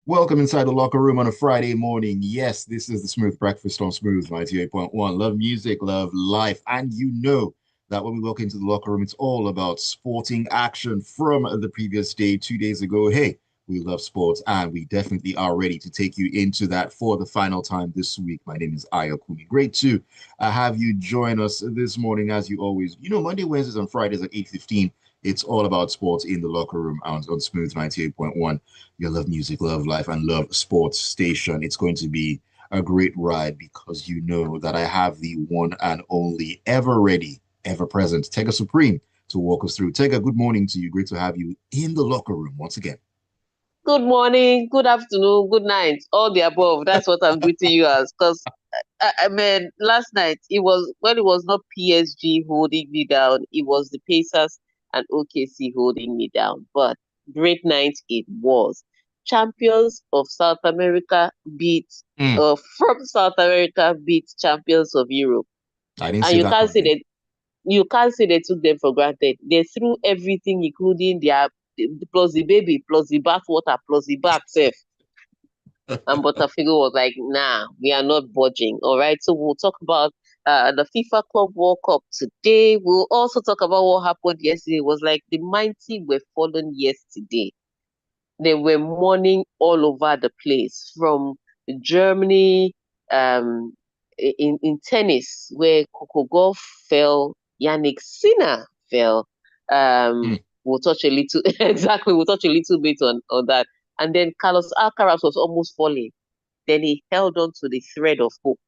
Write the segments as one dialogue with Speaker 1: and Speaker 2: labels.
Speaker 1: Welcome inside the locker room on a Friday morning. Yes, this is the Smooth Breakfast on Smooth 98.1. Love music, love life. And you know that when we walk into the locker room, it's all about sporting action from the previous day, 2 days ago. Hey, we love sports and we definitely are ready to take you into that for the final time this week. My name is Ayokunmi. Great to have you join us this morning as you always, Monday, Wednesdays, and Fridays at 8:15. It's all about sports in the locker room on Smooth 98.1. Your love music, love life, and love sports station. It's going to be a great ride because you know that I have the one and only ever ready, ever present Tega Supreme to walk us through. Tega, good morning to you. Great to have you in the locker room once again.
Speaker 2: Good morning, good afternoon, good night, all the above. That's what I'm greeting you as. Because I mean, last night it was not PSG holding me down, it was the Pacers and OKC holding me down. But great night it was. Champions of South America beat
Speaker 1: Mm,
Speaker 2: from South America beat champions of Europe,
Speaker 1: I didn't
Speaker 2: and
Speaker 1: see that coming.
Speaker 2: you can't say they took them for granted. They threw everything, including their plus the baby, plus the bath water, plus the bath self. And Botafogo was like, nah, we are not budging. All right. So we'll talk about the FIFA Club World Cup today. We'll also talk about what happened yesterday. It was like the mighty were fallen yesterday. They were mourning all over the place from Germany, um, in tennis, where Coco Gauff fell, Yannick Sinner fell.
Speaker 1: Mm.
Speaker 2: We'll touch a little, exactly, we'll touch a little bit on that. And then Carlos Alcaraz was almost falling. Then he held on to the thread of hope,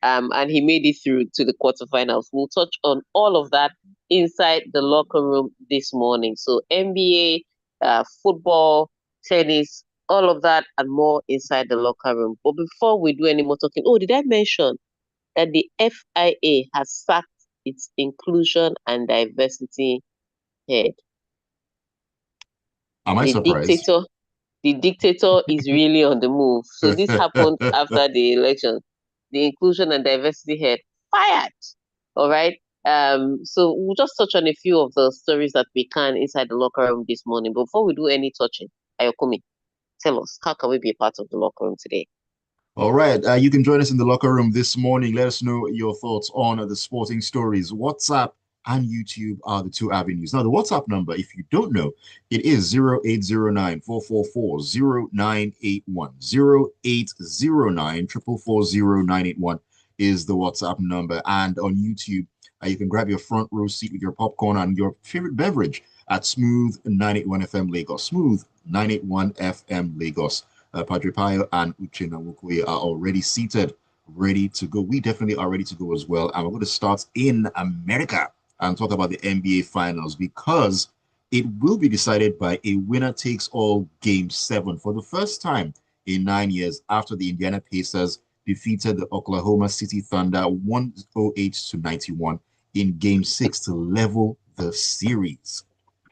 Speaker 2: and he made it through to the quarterfinals. We'll touch on all of that inside the locker room this morning. So NBA, football, tennis, all of that and more inside the locker room. But before we do any more talking, oh, did I mention that the FIA has sacked its inclusion and diversity head?
Speaker 1: Am I
Speaker 2: The
Speaker 1: surprised?
Speaker 2: dictator, the dictator is really on the move. So this happened after the election. The inclusion and diversity head fired. All right. So we'll just touch on a few of the stories that we can inside the locker room this morning. But before we do any touching, Ayokumi, tell us, how can we be a part of the locker room today?
Speaker 1: All right. You can join us in the locker room this morning. Let us know your thoughts on the sporting stories. WhatsApp and YouTube are the two avenues. Now, the WhatsApp number, if you don't know, it is 0809 444 0981. 0809 444 is the WhatsApp number. And on YouTube, you can grab your front row seat with your popcorn and your favorite beverage at Smooth 981 FM Lagos. Smooth 981 FM Lagos. Padre Payo and Uchenna Nwukwe are already seated, ready to go. We definitely are ready to go as well. And we're going to start in America and talk about the NBA Finals because it will be decided by a winner takes all game seven for the first time in 9 years after the Indiana Pacers defeated the Oklahoma City Thunder 108 to 91 in game six to level the series.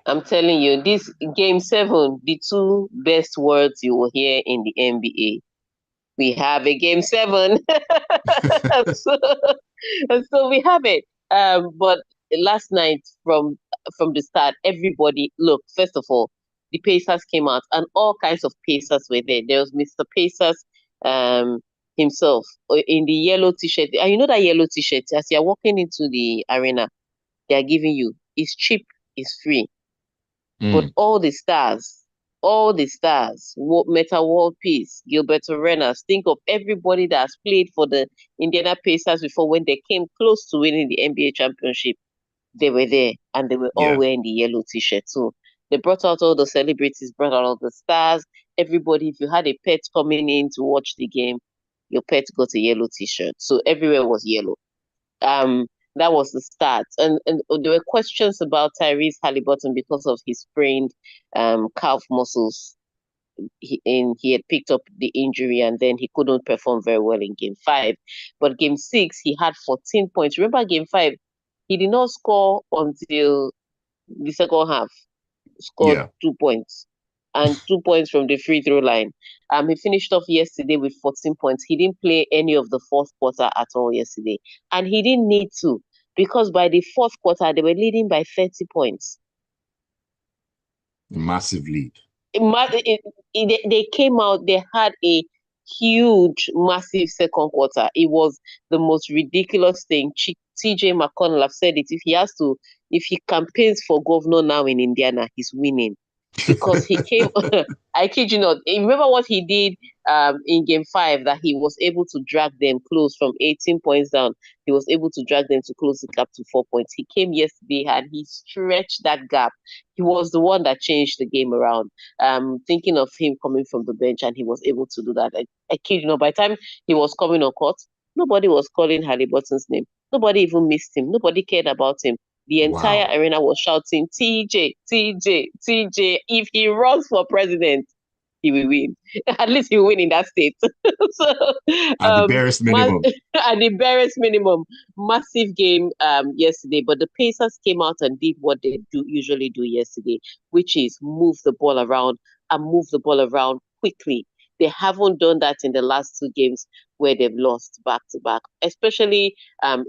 Speaker 2: I'm telling you, this game seven, the two best words you will hear in the NBA. We have a game seven. so, so we have it. But last night from the start, everybody look. First of all, the Pacers came out, and all kinds of Pacers were there. There was Mr. Pacers, um, himself in the yellow t-shirt. And you know that yellow t-shirt. As you're walking into the arena, they are giving you. It's cheap. It's free. But
Speaker 1: Mm,
Speaker 2: all the stars, Meta World Peace, Gilberto Arenas, think of everybody that has played for the Indiana Pacers before when they came close to winning the NBA championship. They were there and they were all
Speaker 1: yeah.
Speaker 2: wearing the yellow t-shirt. So they brought out all the celebrities, brought out all the stars. Everybody, if you had a pet coming in to watch the game, your pet got a yellow t-shirt. So everywhere was yellow. Um, that was the start. And there were questions about Tyrese Halliburton because of his sprained calf muscles. He had picked up the injury and then he couldn't perform very well in game five. But game six, he had 14 points. Remember game five, he did not score until the second half, scored
Speaker 1: Yeah.
Speaker 2: 2 points and 2 points from the free throw line. He finished off yesterday with 14 points. He didn't play any of the fourth quarter at all yesterday, and he didn't need to because by the fourth quarter they were leading by 30 points.
Speaker 1: Massive lead.
Speaker 2: They came out, they had a huge, massive second quarter. It was the most ridiculous thing. TJ McConnell have said it. If he campaigns for governor now in Indiana, he's winning because he came. I kid you not. Remember what he did in game five, that he was able to drag them close from 18 points down. He was able to drag them to close the gap to 4 points. He came yesterday and he stretched that gap. He was the one that changed the game around. Thinking of him coming from the bench, and he was able to do that. I kid you not. By the time he was coming on court, nobody was calling Halliburton's name. Nobody even missed him. Nobody cared about him. The entire
Speaker 1: Wow.
Speaker 2: arena was shouting, TJ, TJ, TJ. If he runs for president, he will win. At least he will win in that state. So,
Speaker 1: At the barest minimum.
Speaker 2: at the barest minimum, massive game yesterday. But the Pacers came out and did what they usually do yesterday, which is move the ball around and move the ball around quickly. They haven't done that in the last two games where they've lost back to back, especially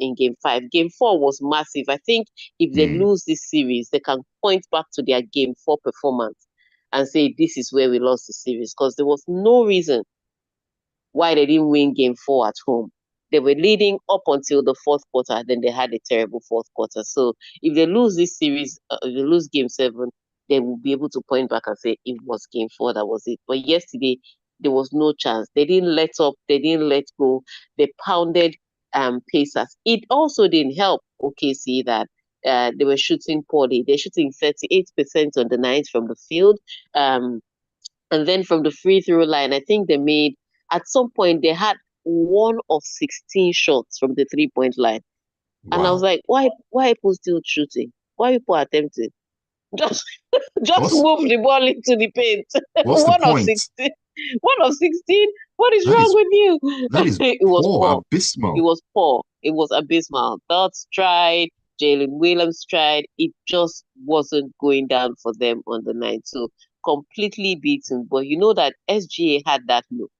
Speaker 2: in game five. Game four was massive. I think if they
Speaker 1: Mm,
Speaker 2: lose this series, they can point back to their game four performance and say this is where we lost the series, because there was no reason why they didn't win game four at home. They were leading up until the fourth quarter, then they had a terrible fourth quarter. So if they lose this series, if they lose game seven, they will be able to point back and say it was game four, that was it. But yesterday, there was no chance. They didn't let up, they didn't let go. They pounded Pacers. It also didn't help OKC that they were shooting poorly. They're shooting 38% on the night from the field. Um, and then from the free throw line, I think they made, at some point, they had one of 16 shots from the 3 point line. And I was
Speaker 1: wow.
Speaker 2: like, why people still shooting? Why people attempting? Just just
Speaker 1: What's
Speaker 2: move the ball into the paint.
Speaker 1: what's the
Speaker 2: one of
Speaker 1: point?
Speaker 2: 16. One of 16? What is
Speaker 1: That
Speaker 2: wrong
Speaker 1: is
Speaker 2: with you?
Speaker 1: that is
Speaker 2: It was
Speaker 1: poor,
Speaker 2: poor. It
Speaker 1: abysmal.
Speaker 2: was poor. It was abysmal. Dots tried, Jalen Williams tried. It just wasn't going down for them on the night. So completely beaten. But you know that SGA had that look.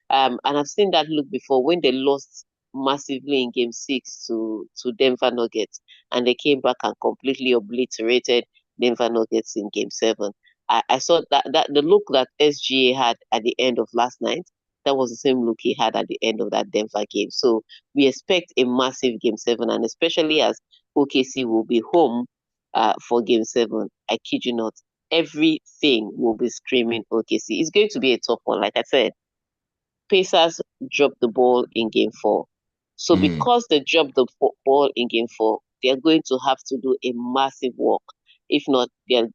Speaker 2: And I've seen that look before when they lost massively in game six to Denver Nuggets, and they came back and completely obliterated Denver Nuggets in game seven. I saw that the look that SGA had at the end of last night, that was the same look he had at the end of that Denver game. So we expect a massive game seven, and especially as OKC will be home for game seven. I kid you not, everything will be screaming OKC. It's going to be a tough one, like I said. Pacers dropped the ball in game four. So
Speaker 1: Mm,
Speaker 2: because they dropped the ball in game four, they're going to have to do a massive work. If not, they're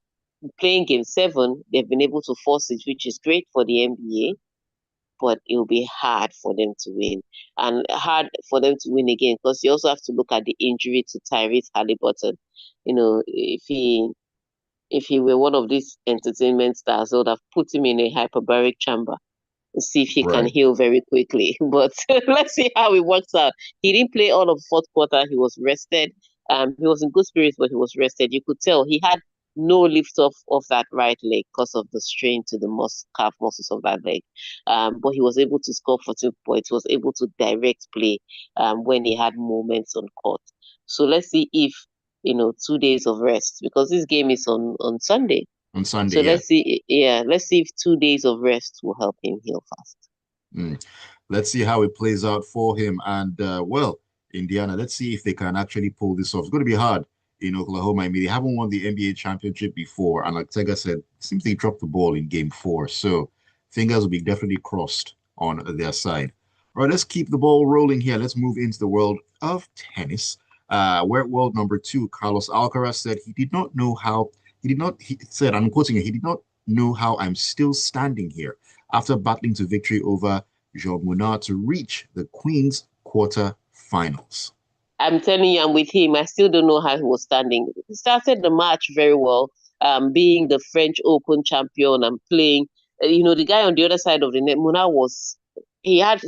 Speaker 2: playing game seven. They've been able to force it, which is great for the NBA, but it will be hard for them to win. And hard for them to win again, because you also have to look at the injury to Tyrese Halliburton. You know, if he were one of these entertainment stars, they would have put him in a hyperbaric chamber, see if he can
Speaker 1: right.
Speaker 2: heal very quickly. But let's see how it works out. He didn't play all of fourth quarter. He was rested. He was in good spirits, but he was rested. You could tell he had no lift off of that right leg because of the strain to the calf muscles of that leg. But he was able to score 14 points. He was able to direct play when he had moments on court. So let's see if 2 days of rest, because this game is on Sunday.
Speaker 1: On Sunday,
Speaker 2: So
Speaker 1: yeah.
Speaker 2: let's see if 2 days of rest will help him heal fast.
Speaker 1: Mm. Let's see how it plays out for him. And well, Indiana, let's see if they can actually pull this off. It's going to be hard in Oklahoma. I mean, they haven't won the NBA championship before. And like Tega said, it seems they dropped the ball in game four. So fingers will be definitely crossed on their side. All right, let's keep the ball rolling here. Let's move into the world of tennis. Where world number two, Carlos Alcaraz said he said, I'm quoting it, he did not know how I'm still standing here after battling to victory over Jean Monard to reach the Queen's quarter-finals.
Speaker 2: I'm telling you, I'm with him. I still don't know how he was standing. He started the match very well, being the French Open champion and playing. The guy on the other side of the net, Muna was. He had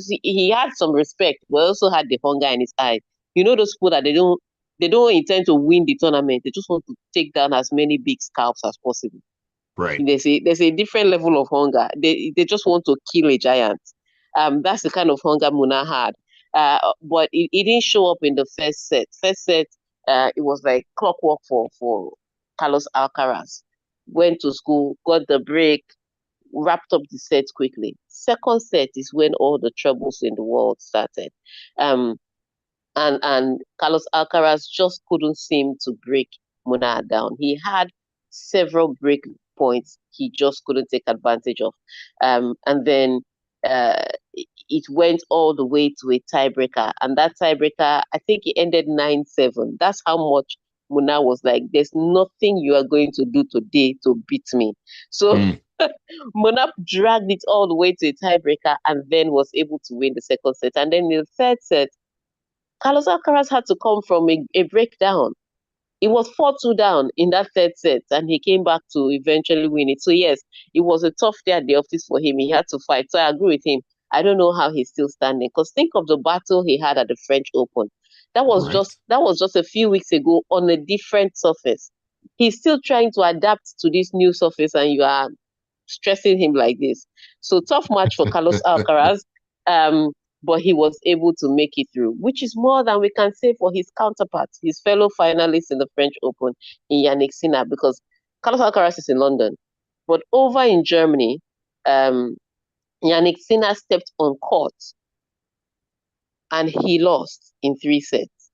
Speaker 2: some respect, but also had the hunger in his eyes. You know those people that they don't intend to win the tournament. They just want to take down as many big scalps as possible.
Speaker 1: Right,
Speaker 2: There's a different level of hunger. They just want to kill a giant. That's the kind of hunger Muna had. But it didn't show up in the first set. First set, it was like clockwork for Carlos Alcaraz. Went to school, got the break, wrapped up the set quickly. Second set is when all the troubles in the world started. Um, and Carlos Alcaraz just couldn't seem to break Muna down. He had several break points he just couldn't take advantage of. And then it went all the way to a tiebreaker. And that tiebreaker, I think it ended 9-7. That's how much Muna was like, there's nothing you are going to do today to beat me. So
Speaker 1: Mm.
Speaker 2: Muna dragged it all the way to a tiebreaker and then was able to win the second set. And then in the third set, Carlos Alcaraz had to come from a breakdown. It was 4-2 down in that third set, and he came back to eventually win it. So, yes, it was a tough day at the office for him. He had to fight. So, I agree with him. I don't know how he's still standing. Because think of the battle he had at the French Open.
Speaker 1: Right.
Speaker 2: That was just a few weeks ago on a different surface. He's still trying to adapt to this new surface, and you are stressing him like this. So tough match for Carlos Alcaraz. Um, but he was able to make it through, which is more than we can say for his counterpart, his fellow finalist in the French Open, in Yannick Sinner, because Carlos Alcaraz is in London. But over in Germany, um, Yannick Sinner stepped on court and he lost in 3 sets.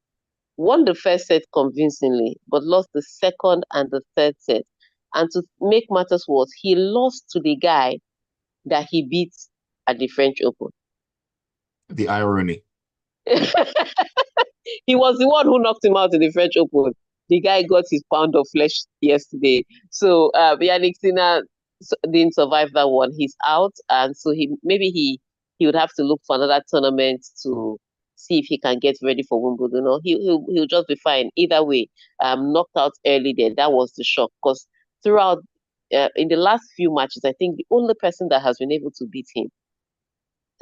Speaker 2: Won the first set convincingly, but lost the second and the third set. And to make matters worse, he lost to the guy that he beat at the French Open.
Speaker 1: The irony.
Speaker 2: He was the one who knocked him out in the French Open. The guy got his pound of flesh yesterday. So Yannick Sinner didn't survive that one. He's out, and so he would have to look for another tournament to see if he can get ready for Wimbledon. No, he'll just be fine either way. Knocked out early there. That was the shock because throughout in the last few matches, I think the only person that has been able to beat him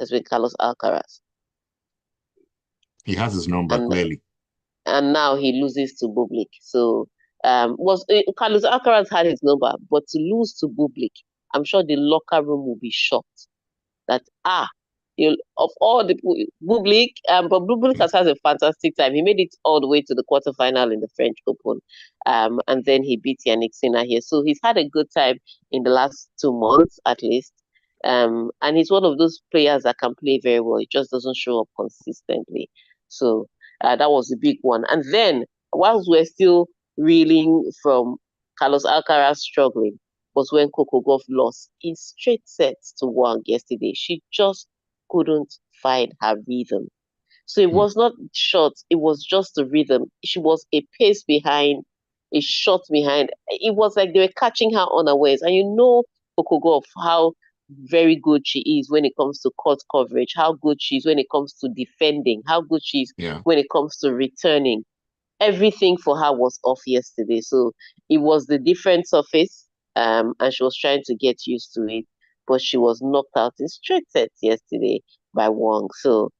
Speaker 2: has been Carlos Alcaraz,
Speaker 1: He has his number,
Speaker 2: and
Speaker 1: clearly.
Speaker 2: now he loses to Bublik. So Carlos Alcaraz had his number, but to lose to Bublik, I'm sure the locker room will be shocked that of all the Bublik, but Bublik has had a fantastic time. He made it all the way to the quarterfinal in the French Open, and then he beat Yannick Sinner here. So he's had a good time in the last 2 months at least. And he's one of those players that can play very well. He just doesn't show up consistently. So that was the big one. And then, whilst we're still reeling from Carlos Alcaraz struggling, was when Coco Gauff lost in straight sets to Wang yesterday. She just couldn't find her rhythm. So it
Speaker 1: Hmm.
Speaker 2: was not short, it was just the rhythm. She was a pace behind, a shot behind. It was like they were catching her unawares. And you know, Coco Gauff, how very good she is when it comes to court coverage, how good she is when it comes to defending, how good she is
Speaker 1: Yeah.
Speaker 2: when it comes to returning. Everything for her was off yesterday. So it was the different surface, and she was trying to get used to it. But she was knocked out in straight sets yesterday by Wong. So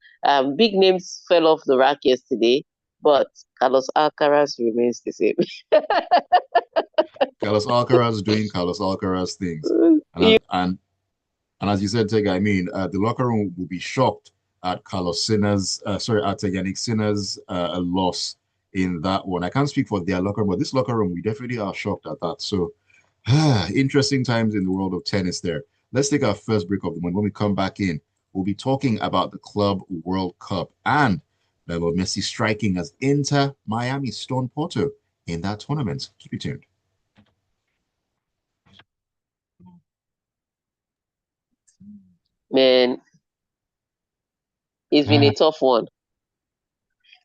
Speaker 2: big names fell off the rack yesterday, but Carlos Alcaraz remains the same.
Speaker 1: Carlos Alcaraz doing Carlos Alcaraz things.
Speaker 2: You-
Speaker 1: And as you said, Tega, I mean, the locker room will be shocked at at Yannick Sinner's loss in that one. I can't speak for their locker room, but this locker room, we definitely are shocked at that. So, interesting times in the world of tennis there. Let's take our first break of the month. When we come back in, we'll be talking about the Club World Cup and Lionel Messi striking as Inter Miami stone Porto in that tournament. Keep it tuned.
Speaker 2: Man, it's been a tough one.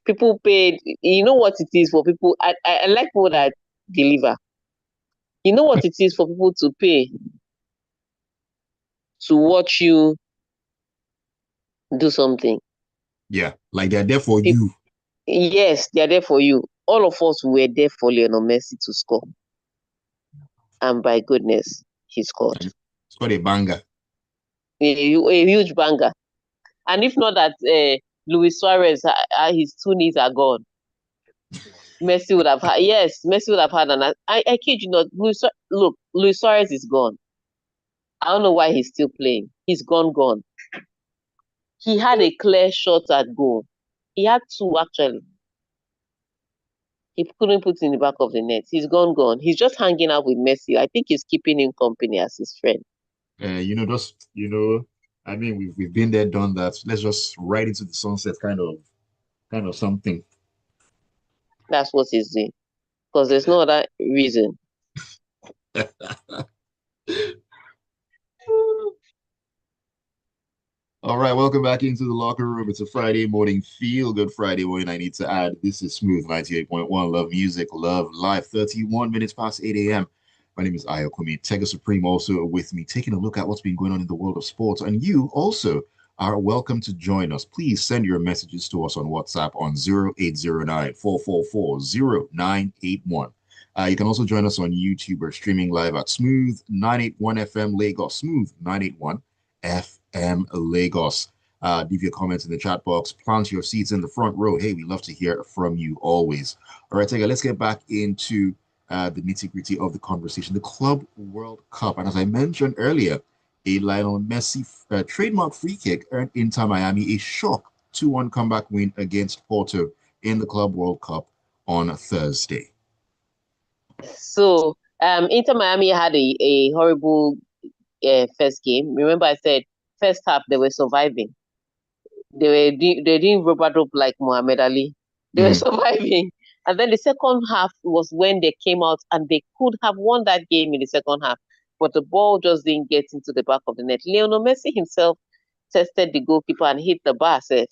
Speaker 2: People paid, you know what it is for people. I like people that deliver. You know what it is for people to pay to watch you do something.
Speaker 1: Yeah, like they're there for you.
Speaker 2: Yes, they are there for you. All of us were there for Lionel Messi to score. And by goodness, he scored.
Speaker 1: And it's got a banger.
Speaker 2: A huge banger. And if not that Luis Suarez, his 2 knees are gone. Messi would have had, yes, Messi would have had I kid you not, look, Luis Suarez is gone. I don't know why he's still playing. He's gone. He had a clear shot at goal. He had two, actually. He couldn't put it in the back of the net. He's gone. He's just hanging out with Messi. I think he's keeping him company as his friend.
Speaker 1: just I mean, we've been there, done that. Let's just ride into the sunset, kind of something.
Speaker 2: That's what he's doing. Because there's no other reason.
Speaker 1: All right, welcome back into the locker room. It's a Friday morning, feel good Friday morning. I need to add, this is Smooth 98.1. Love music, love life. 31 minutes past 8 a.m. My name is Ayokunmi. Tega Supreme also with me, taking a look at what's been going on in the world of sports. And you also are welcome to join us. Please send your messages to us on WhatsApp on 0809 444 0981. You can also join us on YouTube. We're streaming live at Smooth 981 FM Lagos, Smooth 981 FM Lagos. Leave your comments in the chat box. Plant your seats in the front row. Hey, we love to hear from you always. All right, Tega, let's get back into the nitty gritty of the conversation. The Club World Cup. And as I mentioned earlier, a Lionel Messi trademark free kick earned Inter Miami a shock 2-1 comeback win against Porto in the Club World Cup on Thursday.
Speaker 2: So, Inter Miami had a horrible first game. Remember, I said first half they were surviving. They didn't rubber up like Muhammad Ali. They were
Speaker 1: Mm.
Speaker 2: surviving. And then the second half was when they came out and they could have won that game in the second half. But the ball just didn't get into the back of the net. Lionel Messi himself tested the goalkeeper and hit the bar safe.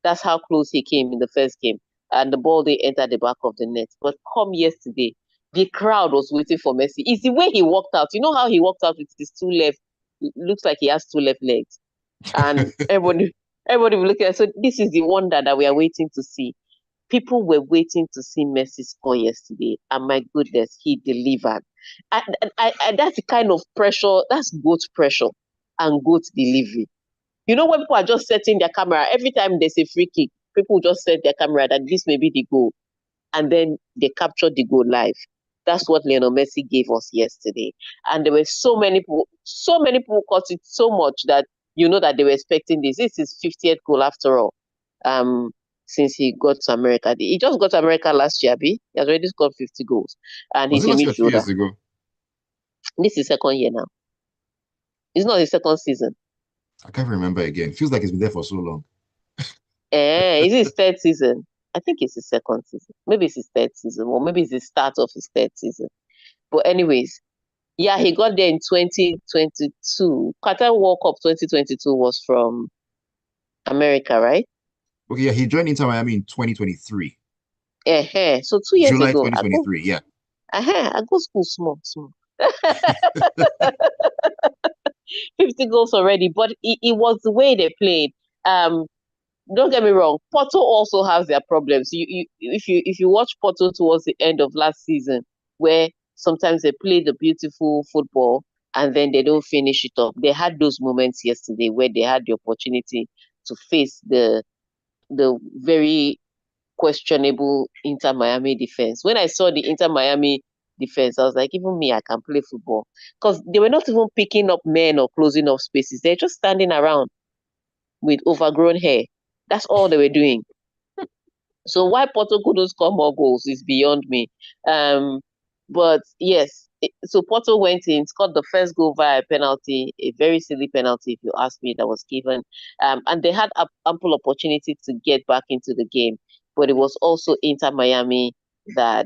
Speaker 2: That's how close he came in the first game. And the ball they entered the back of the net. But come yesterday, the crowd was waiting for Messi. It's the way he walked out. You know how he walked out with his two left, looks like he has two left legs. And everybody will look at it. So this is the wonder that we are waiting to see. People were waiting to see Messi score yesterday, and my goodness, he delivered. That's the kind of pressure. That's goat pressure and goat delivery. You know, when people are just setting their camera, every time there's a free kick, people just set their camera that this may be the goal, and then they capture the goal live. That's what Lionel Messi gave us yesterday. And there were so many people caught it so much that you know that they were expecting this. This is 50th goal after all. Um, since he got to America. He just got to America last year, B. He has already scored 50 goals. And
Speaker 1: Was
Speaker 2: he's
Speaker 1: it
Speaker 2: a
Speaker 1: last year, 2 years
Speaker 2: midfielder.
Speaker 1: ago?
Speaker 2: This is second year now. It's not his second season.
Speaker 1: I can't remember again. Feels like it's been there for so long.
Speaker 2: Is it his third season? I think it's his second season. Maybe it's his third season, or maybe it's the start of his third season. But anyways, yeah, he got there in 2022. Qatar World Cup 2022 was from America, right?
Speaker 1: Okay, yeah, he joined Inter Miami in 2023.
Speaker 2: So 2 years
Speaker 1: July
Speaker 2: ago,
Speaker 1: 2023, yeah.
Speaker 2: I go school small, small. 50 goals already, but it was the way they played. Um, don't get me wrong, Porto also has their problems. If you watch Porto towards the end of last season, where sometimes they play the beautiful football and then they don't finish it up. They had those moments yesterday where they had the opportunity to face the very questionable Inter Miami defense. When I saw the Inter Miami defense, I was like, even me, I can play football. Because they were not even picking up men or closing off spaces. They're just standing around with overgrown hair. That's all they were doing. So why Porto couldn't score more goals is beyond me. Um, but yes, so Porto went in, scored the first goal via a penalty, a very silly penalty, if you ask me, that was given. And they had ample opportunity to get back into the game, but it was also Inter Miami that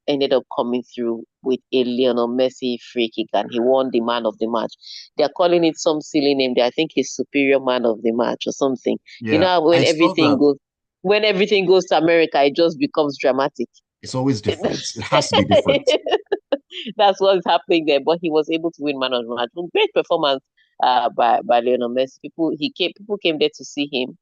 Speaker 2: ended up coming through with a Lionel Messi free kick, and he won the man of the match. They're calling it some silly name. I think he's superior man of the match or something. You
Speaker 1: Yeah,
Speaker 2: know,
Speaker 1: I saw that.
Speaker 2: when everything goes to America, it just becomes dramatic.
Speaker 1: It's always different. It has to be different.
Speaker 2: That's what's happening there. But he was able to win man of the match. Great performance by Lionel Messi. People came there to see him,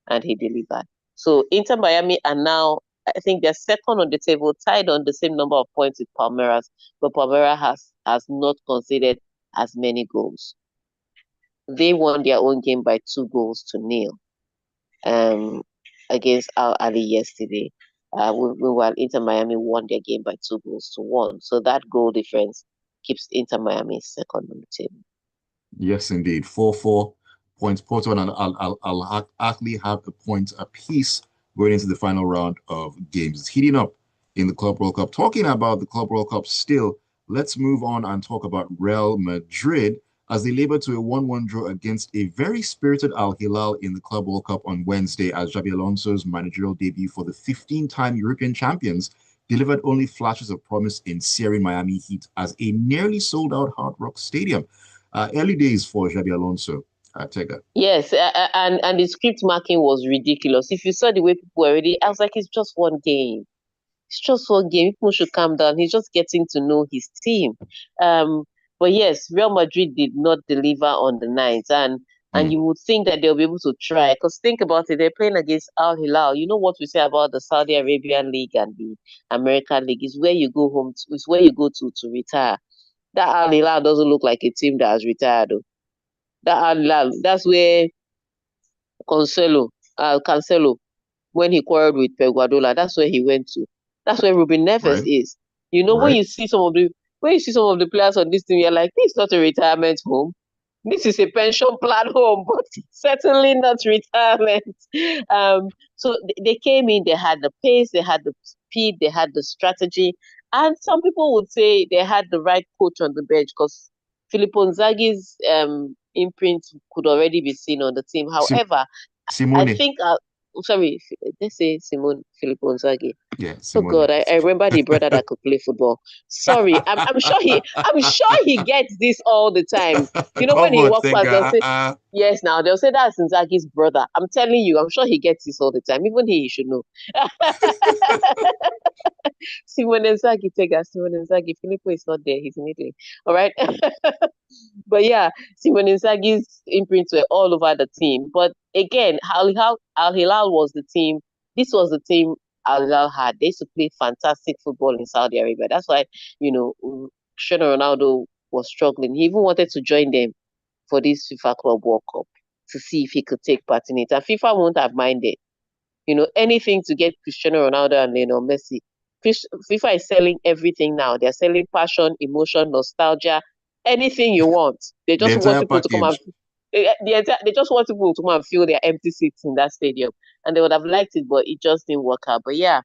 Speaker 2: and he delivered. So Inter Miami are now, I think they're second on the table, tied on the same number of points with Palmeiras, but Palmeiras has not conceded as many goals. They won their own game by 2-0 um, against Al Ali yesterday. While Inter Miami won their game by 2-1. So that goal difference keeps Inter Miami second on the table.
Speaker 1: Yes, indeed. 4-4 points. Porto and Al Ahly have a point apiece going into the final round of games. It's heating up in the Club World Cup. Talking about the Club World Cup still, let's move on and talk about Real Madrid. as they labored to a 1-1 draw against a very spirited Al Hilal in the Club World Cup on Wednesday, as Xabi Alonso's managerial debut for the 15-time European champions delivered only flashes of promise in searing Miami Heat as a nearly sold-out Hard Rock Stadium. Early days for Xabi Alonso, Tega.
Speaker 2: Yes, and the script marking was ridiculous. If you saw the way people were already, I was like, it's just one game. It's just one game. People should calm down. He's just getting to know his team. Um, but yes, Real Madrid did not deliver on the night, and
Speaker 1: Mm.
Speaker 2: you would think that they'll be able to try. Because think about it, they're playing against Al Hilal. You know what we say about the Saudi Arabian League and the American League is where you go home. Is where you go to retire. That Al Hilal doesn't look like a team that has retired. Though. That Al Hilal, that's where Cancelo, when he quarreled with Pep Guardiola, that's where he went to. That's where Ruben Neves
Speaker 1: Right,
Speaker 2: is. You know,
Speaker 1: right.
Speaker 2: when you see some of the players on this team, you're like, this is not a retirement home. This is a pension plan home, but certainly not retirement. So they came in, they had the pace, they had the speed, they had the strategy, and some people would say they had the right coach on the bench because Filippo Inzaghi's imprint could already be seen on the team.
Speaker 1: Sim
Speaker 2: However, I
Speaker 1: Simone.
Speaker 2: think sorry, let's say Simone Filippo Inzaghi.
Speaker 1: Yeah,
Speaker 2: Oh
Speaker 1: Simone.
Speaker 2: God, I remember the brother that could play football. Sorry, I'm sure he gets this all the time. You know, when
Speaker 1: Come
Speaker 2: he
Speaker 1: on,
Speaker 2: walks past, they'll
Speaker 1: Tega.
Speaker 2: say, yes, now they'll say that's Inzaghi's brother. I'm telling you, I'm sure he gets this all the time. Even he should know. Simone Inzaghi, Tega, Simone Inzaghi. Filippo is not there, he's in Italy. All right. But yeah, Simone Inzaghi's imprints were all over the team. But again, Al Hilal was the team. This was the team Al Hilal had. They used to play fantastic football in Saudi Arabia. That's why, you know, Cristiano Ronaldo was struggling. He even wanted to join them for this FIFA Club World Cup to see if he could take part in it. And FIFA won't have minded. You know, anything to get Cristiano Ronaldo and Messi. FIFA is selling everything now. They're selling passion, emotion, nostalgia, anything you want. They
Speaker 1: The
Speaker 2: just want
Speaker 1: entire
Speaker 2: people to come and
Speaker 1: package.
Speaker 2: they just want people to come and fill their empty seats in that stadium. And they would have liked it, but it just didn't work out. But yeah,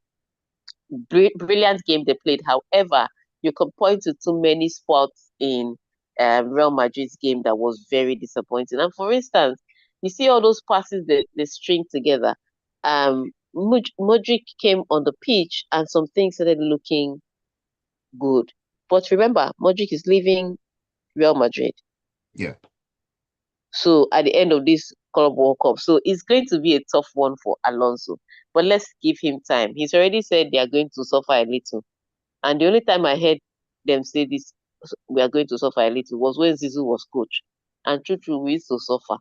Speaker 2: brilliant game they played. However, you can point to too many spots in Real Madrid's game that was very disappointing. And for instance, you see all those passes they string together. Modric came on the pitch and some things started looking good. But remember, Modric is leaving Real Madrid.
Speaker 1: Yeah.
Speaker 2: So at the end of this Club World Cup, so it's going to be a tough one for Alonso. But let's give him time. He's already said they are going to suffer a little. And the only time I heard them say this, we are going to suffer a little, was when Zizou was coach. And true, we used to suffer.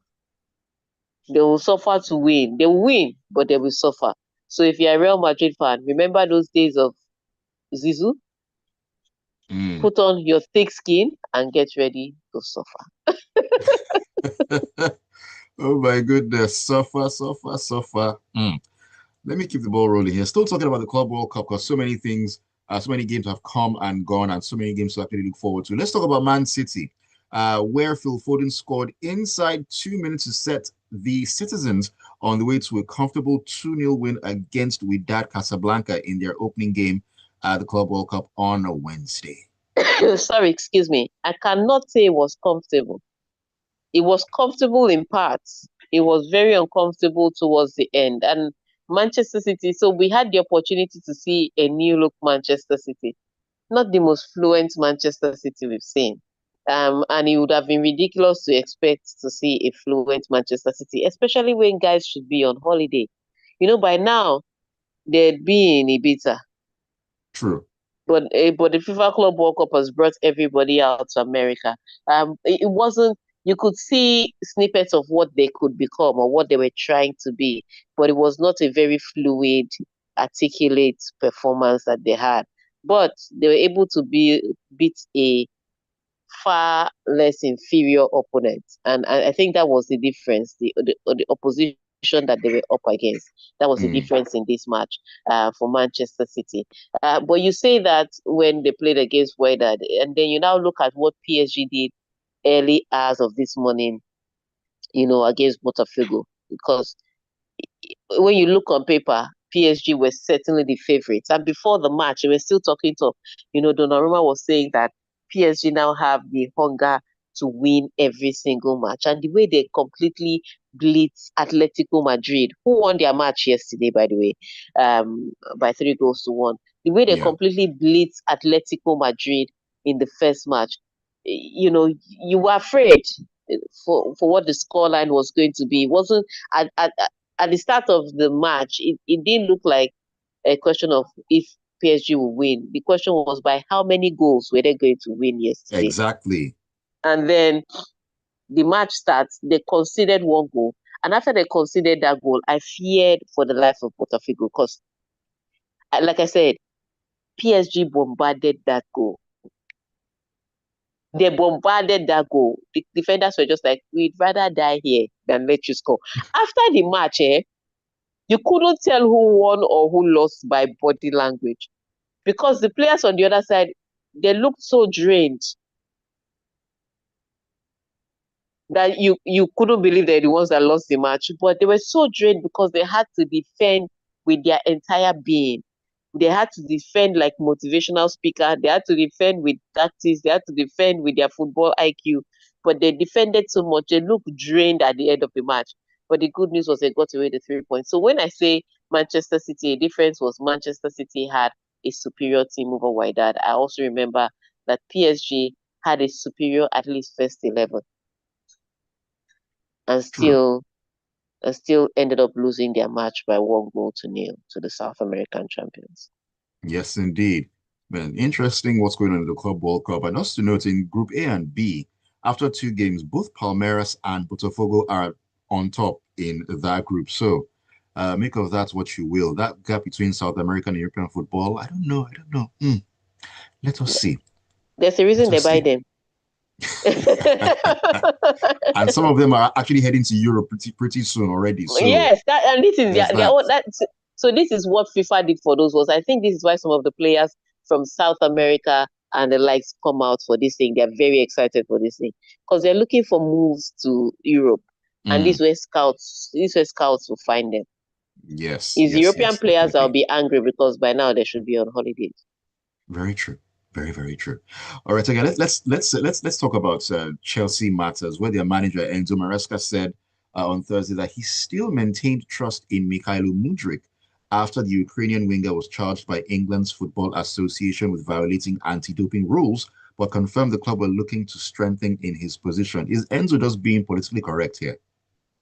Speaker 2: They will suffer to win. They will win, but they will suffer. So if you're a Real Madrid fan, remember those days of Zizou?
Speaker 1: Mm.
Speaker 2: Put on your thick skin and get ready to suffer.
Speaker 1: Oh my goodness. Suffer, suffer, suffer. Mm. Let me keep the ball rolling here. Still talking about the Club World Cup because so many things, so many games have come and gone, and so many games to actually look forward to. Let's talk about Man City, where Phil Foden scored inside 2 minutes to set the citizens on the way to a comfortable 2-0 win against Wydad Casablanca in their opening game at the Club World Cup on a Wednesday.
Speaker 2: Sorry, excuse me. I cannot say it was comfortable. It was comfortable in parts. It was very uncomfortable towards the end. And Manchester City, so we had the opportunity to see a new look Manchester City, not the most fluent Manchester City we've seen. And it would have been ridiculous to expect to see a fluent Manchester City, especially when guys should be on holiday. You know, by now they'd be in Ibiza.
Speaker 1: True.
Speaker 2: But the FIFA Club World Cup has brought everybody out to America. It wasn't. You could see snippets of what they could become or what they were trying to be, but it was not a very fluid, articulate performance that they had. But they were able to beat a far less inferior opponent, and I think that was the difference. The opposition that they were up against, that was the
Speaker 1: Mm.
Speaker 2: difference in this match for Manchester City. But you say that when they played against Wydad, and then you now look at what PSG did early hours of this morning, you know, against Botafogo, because when you look on paper, PSG were certainly the favorites. And before the match, we were still talking to, Donnarumma was saying that PSG now have the hunger to win every single match. And the way they completely blitz Atletico Madrid, who won their match yesterday, by the way, by 3 goals to 1. The way they
Speaker 1: Yeah,
Speaker 2: completely blitz Atletico Madrid in the first match, you were afraid for what the scoreline was going to be. It wasn't at the start of the match, it didn't look like a question of if PSG will win. The question was by how many goals were they going to win yesterday?
Speaker 1: exactly.
Speaker 2: And then the match starts, they conceded 1 goal. And after they conceded that goal, I feared for the life of Botafogo because, like I said, PSG bombarded that goal. They bombarded that goal. The defenders were just like, we'd rather die here than let you score. After the match, you couldn't tell who won or who lost by body language because the players on the other side, they looked so drained that you couldn't believe they're the ones that lost the match. But they were so drained because they had to defend with their entire being. They had to defend like motivational speaker. They had to defend with tactics. They had to defend with their football IQ. But they defended so much. They looked drained at the end of the match. But the good news was they got away the 3 points. So when I say Manchester City, a difference was Manchester City had a superior team over Wydad. I also remember that PSG had a superior at least first 11 and
Speaker 1: True.
Speaker 2: still ended up losing their match by 1 goal to 0 to the South American champions.
Speaker 1: Yes, indeed. Man, interesting what's going on in the Club World Cup. And also to note in Group A and B, after 2 games, both Palmeiras and Botafogo are on top in that group. So make of that what you will. That gap between South American and European football, I don't know. I don't know. Let us see.
Speaker 2: There's a reason
Speaker 1: Let
Speaker 2: they
Speaker 1: us
Speaker 2: buy
Speaker 1: see.
Speaker 2: them.
Speaker 1: And some of them are actually heading to Europe pretty soon already. So
Speaker 2: Yes, that and this is
Speaker 1: there's
Speaker 2: their
Speaker 1: that.
Speaker 2: that. So this is what FIFA did for those ones. I think this is why some of the players from South America and the likes come out for this thing. They're very excited for this thing because they're looking for moves to Europe, and
Speaker 1: Mm,
Speaker 2: these were scouts will find them.
Speaker 1: yes,
Speaker 2: It's
Speaker 1: yes,
Speaker 2: European
Speaker 1: yes,
Speaker 2: players that will
Speaker 1: definitely.
Speaker 2: be angry because by now they should be on holidays.
Speaker 1: Very true. Very, very true. All right, again, let's talk about Chelsea matters, where their manager Enzo Maresca said on Thursday that he still maintained trust in Mikhailo Mudryk after the Ukrainian winger was charged by England's Football Association with violating anti-doping rules, but confirmed the club were looking to strengthen in his position. Is Enzo just being politically correct here?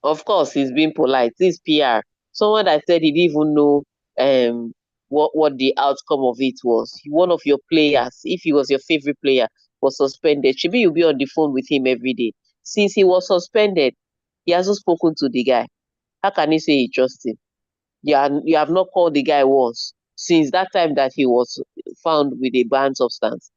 Speaker 2: Of course, he's being polite. This PR. Someone that said he didn't even know um what the outcome of it was. One of your players, if he was your favorite player, was suspended. Should you'll be on the phone with him every day. Since he was suspended, he hasn't spoken to the guy. How can you say he trusts him? You have not called the guy once since that time that he was found with a banned substance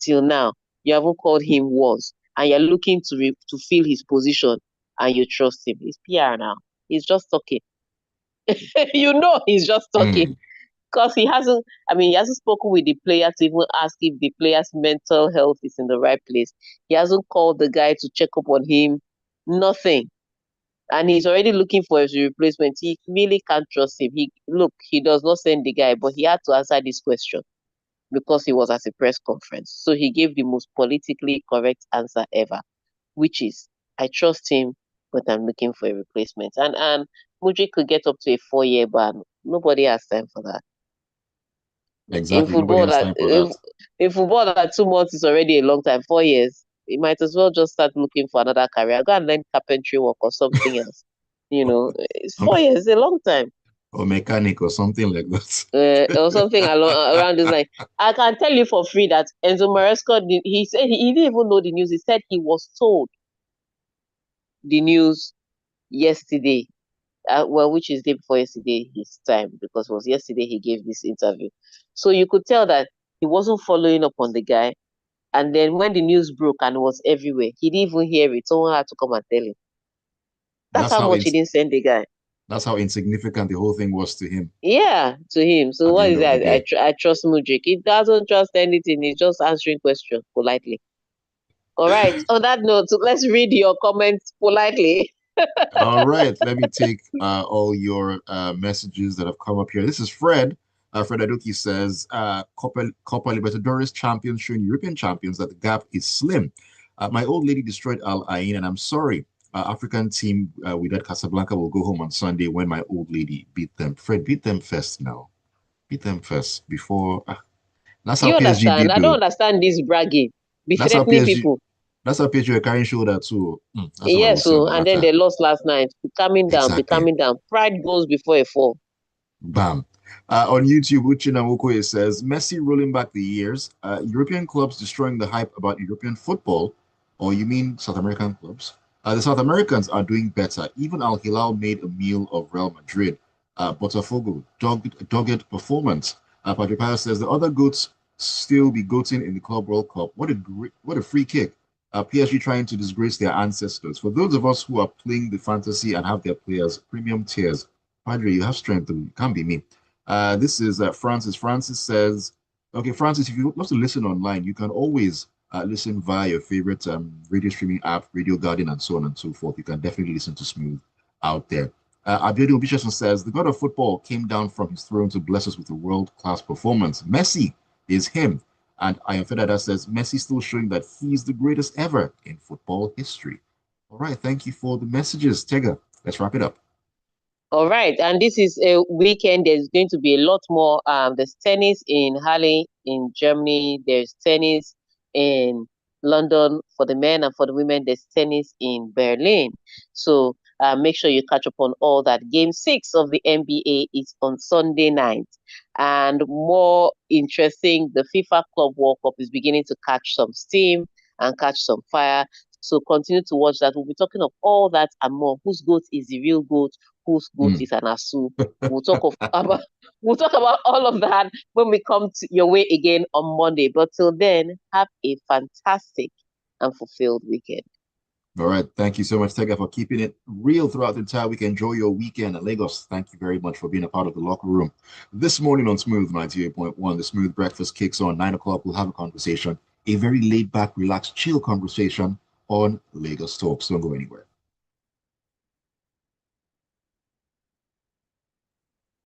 Speaker 2: till now. You haven't called him once, and you're looking to fill his position, and you trust him. He's PR now. He's just talking. He's just talking
Speaker 1: Hmm,
Speaker 2: because he hasn't. I mean, he hasn't spoken with the player to even ask if the player's mental health is in the right place. He hasn't called the guy to check up on him. Nothing, and he's already looking for his replacement. He really can't trust him. He does not send the guy, but he had to answer this question because he was at a press conference. So he gave the most politically correct answer ever, which is, I trust him, but I'm looking for a replacement. And Mudryk could get up to a 4-year ban. Nobody has time for that. In
Speaker 1: exactly. Nobody
Speaker 2: football,
Speaker 1: has
Speaker 2: that
Speaker 1: time for that.
Speaker 2: in football, that 2 months is already a long time. 4 years, you might as well just start looking for another career. Go and learn carpentry work or something else. It's
Speaker 1: Um,
Speaker 2: 4 years, a long time.
Speaker 1: or mechanic or something like that.
Speaker 2: Or something around this line. I can tell you for free that Enzo Maresca, he said he didn't even know the news. He said he was told the news yesterday. Well, which is day before yesterday, his time, because it was yesterday he gave this interview. So you could tell that he wasn't following up on the guy. And then when the news broke and it was everywhere, he didn't even hear it. Someone had to come and tell him. That's
Speaker 1: That's
Speaker 2: how
Speaker 1: how
Speaker 2: much he
Speaker 1: ins
Speaker 2: didn't send the guy.
Speaker 1: that's how insignificant the whole thing was to him
Speaker 2: Yeah, to him. So
Speaker 1: at the
Speaker 2: what
Speaker 1: end
Speaker 2: is
Speaker 1: of the
Speaker 2: that?
Speaker 1: day.
Speaker 2: I trust Mudrik. He doesn't trust anything. He's just answering questions politely. All right. On that note, let's read your comments politely.
Speaker 1: All right, let me take all your messages that have come up here. This is Fred. Fred Adoki says, Copa Libertadores champions showing European champions that the gap is slim. My old lady destroyed Al Ain, and I'm sorry. African team without Casablanca will go home on Sunday when my old lady beat them. Fred, beat them first now. Beat them first before. That's how
Speaker 2: You
Speaker 1: PSG
Speaker 2: understand?
Speaker 1: did,
Speaker 2: I don't
Speaker 1: though.
Speaker 2: understand this bragging, be
Speaker 1: That's how
Speaker 2: threatening
Speaker 1: PSG.
Speaker 2: people.
Speaker 1: That's how PSG were carrying shoulder too. That's all I will
Speaker 2: Yes,
Speaker 1: say
Speaker 2: so
Speaker 1: about
Speaker 2: and
Speaker 1: that
Speaker 2: then
Speaker 1: time.
Speaker 2: they lost last night. Be calming down, be
Speaker 1: Exactly.
Speaker 2: calming down. Pride goes before a fall.
Speaker 1: Bam. On YouTube, Uchina says Messi rolling back the years. European clubs destroying the hype about European football, or you mean South American clubs? The South Americans are doing better. Even Al Hilal made a meal of Real Madrid. Botafogo, dogged performance. Patrick Pio says the other goats still be goating in the Club World Cup. What a free kick. PSG trying to disgrace their ancestors. For those of us who are playing the fantasy and have their players premium tiers, Padre, you have strength. It can't be me. This is Francis. Francis says, okay, Francis, if you love to listen online, you can always listen via your favorite radio streaming app, Radio Guardian, and so on and so forth. You can definitely listen to Smooth out there. Abiodun Bishopson says, the god of football came down from his throne to bless us with a world-class performance. Messi is him. And Ian Fedada says, Messi still showing that he's the greatest ever in football history. All right, thank you for the messages, Tega. Let's wrap it up.
Speaker 2: All right, and this is a weekend. There's going to be a lot more. There's tennis in Halle in Germany. There's tennis in London for the men, and for the women, there's tennis in Berlin. So make sure you catch up on all that. Game 6 of the NBA is on Sunday night, and more interesting, the FIFA Club World Cup is beginning to catch some steam and catch some fire. So continue to watch that. We'll be talking of all that and more. Whose goat is the real goat? Whose goat
Speaker 1: Mm.
Speaker 2: is an asu? We'll talk of about we'll talk about all of that when we come to your way again on Monday. But till then, have a fantastic and fulfilled weekend.
Speaker 1: All right. Thank you so much, Tega, for keeping it real throughout the entire week. Enjoy your weekend in Lagos. Thank you very much for being a part of the locker room. This morning on Smooth 98.1, the Smooth Breakfast kicks on 9 o'clock. We'll have a conversation, a very laid back, relaxed, chill conversation on Lagos Talks. Don't go anywhere.